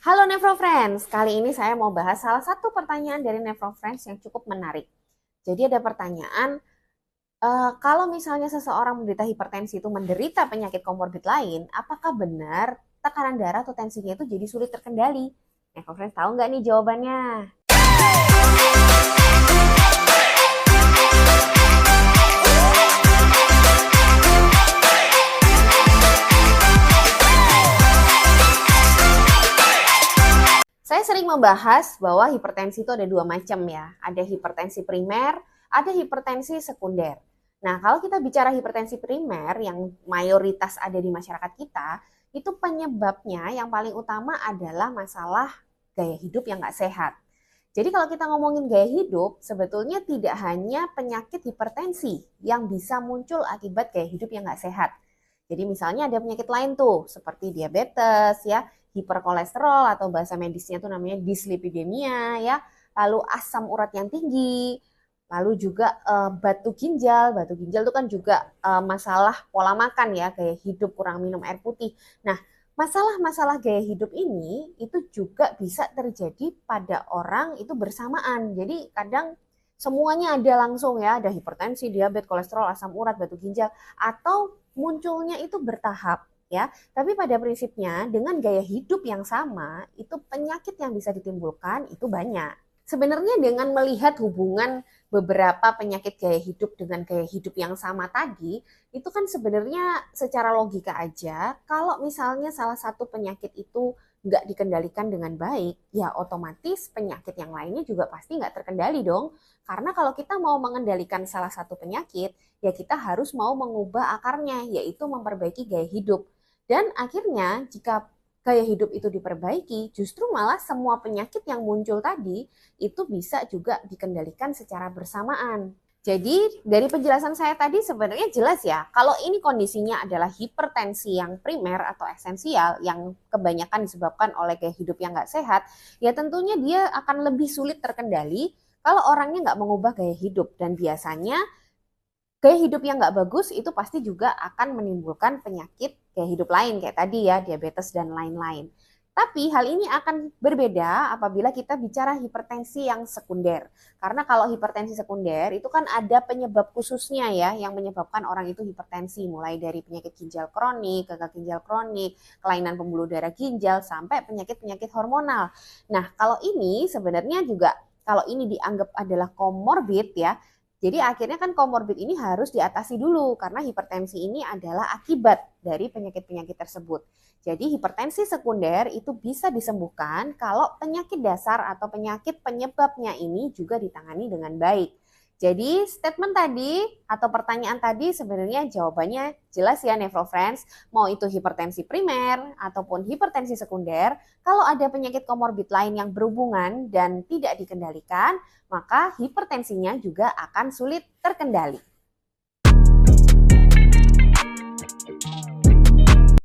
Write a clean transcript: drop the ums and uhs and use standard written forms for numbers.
Halo Nevrofriends, kali ini saya mau bahas salah satu pertanyaan dari Nevrofriends yang cukup menarik. Jadi ada pertanyaan, kalau misalnya seseorang menderita hipertensi itu menderita penyakit komorbid lain, apakah benar tekanan darah atau tensinya itu jadi sulit terkendali? Nevrofriends tahu nggak nih jawabannya? Saya sering membahas bahwa hipertensi itu ada dua macam ya. Ada hipertensi primer, ada hipertensi sekunder. Nah, kalau kita bicara hipertensi primer yang mayoritas ada di masyarakat kita, itu penyebabnya yang paling utama adalah masalah gaya hidup yang nggak sehat. Jadi kalau kita ngomongin gaya hidup, sebetulnya tidak hanya penyakit hipertensi yang bisa muncul akibat gaya hidup yang nggak sehat. Jadi misalnya ada penyakit lain tuh, seperti diabetes ya, hiperkolesterol atau bahasa medisnya tuh namanya dislipidemia ya, lalu asam urat yang tinggi, lalu juga batu ginjal. Batu ginjal itu kan juga masalah pola makan ya, gaya hidup kurang minum air putih. Nah, masalah-masalah gaya hidup ini itu juga bisa terjadi pada orang itu bersamaan. Jadi kadang semuanya ada langsung ya, ada hipertensi, diabetes, kolesterol, asam urat, batu ginjal, atau munculnya itu bertahap ya. Tapi pada prinsipnya dengan gaya hidup yang sama, itu penyakit yang bisa ditimbulkan itu banyak. Sebenarnya dengan melihat hubungan beberapa penyakit gaya hidup dengan gaya hidup yang sama tadi, itu kan sebenarnya secara logika aja, kalau misalnya salah satu penyakit itu nggak dikendalikan dengan baik, ya otomatis penyakit yang lainnya juga pasti nggak terkendali dong. Karena kalau kita mau mengendalikan salah satu penyakit, ya kita harus mau mengubah akarnya, yaitu memperbaiki gaya hidup. Dan akhirnya jika gaya hidup itu diperbaiki, justru malah semua penyakit yang muncul tadi itu bisa juga dikendalikan secara bersamaan. Jadi dari penjelasan saya tadi sebenarnya jelas ya, kalau ini kondisinya adalah hipertensi yang primer atau esensial yang kebanyakan disebabkan oleh gaya hidup yang nggak sehat, ya tentunya dia akan lebih sulit terkendali kalau orangnya nggak mengubah gaya hidup. Dan biasanya gaya hidup yang nggak bagus itu pasti juga akan menimbulkan penyakit gaya hidup lain kayak tadi ya, diabetes dan lain-lain. Tapi hal ini akan berbeda apabila kita bicara hipertensi yang sekunder. Karena kalau hipertensi sekunder itu kan ada penyebab khususnya ya yang menyebabkan orang itu hipertensi. Mulai dari penyakit ginjal kronik, gagal ginjal kronik, kelainan pembuluh darah ginjal, sampai penyakit-penyakit hormonal. Nah kalau ini sebenarnya juga kalau ini dianggap adalah komorbid ya, jadi akhirnya kan komorbid ini harus diatasi dulu karena hipertensi ini adalah akibat dari penyakit-penyakit tersebut. Jadi hipertensi sekunder itu bisa disembuhkan kalau penyakit dasar atau penyakit penyebabnya ini juga ditangani dengan baik. Jadi statement tadi atau pertanyaan tadi sebenarnya jawabannya jelas ya Nevrofriends. Mau itu hipertensi primer ataupun hipertensi sekunder, kalau ada penyakit komorbid lain yang berhubungan dan tidak dikendalikan, maka hipertensinya juga akan sulit terkendali.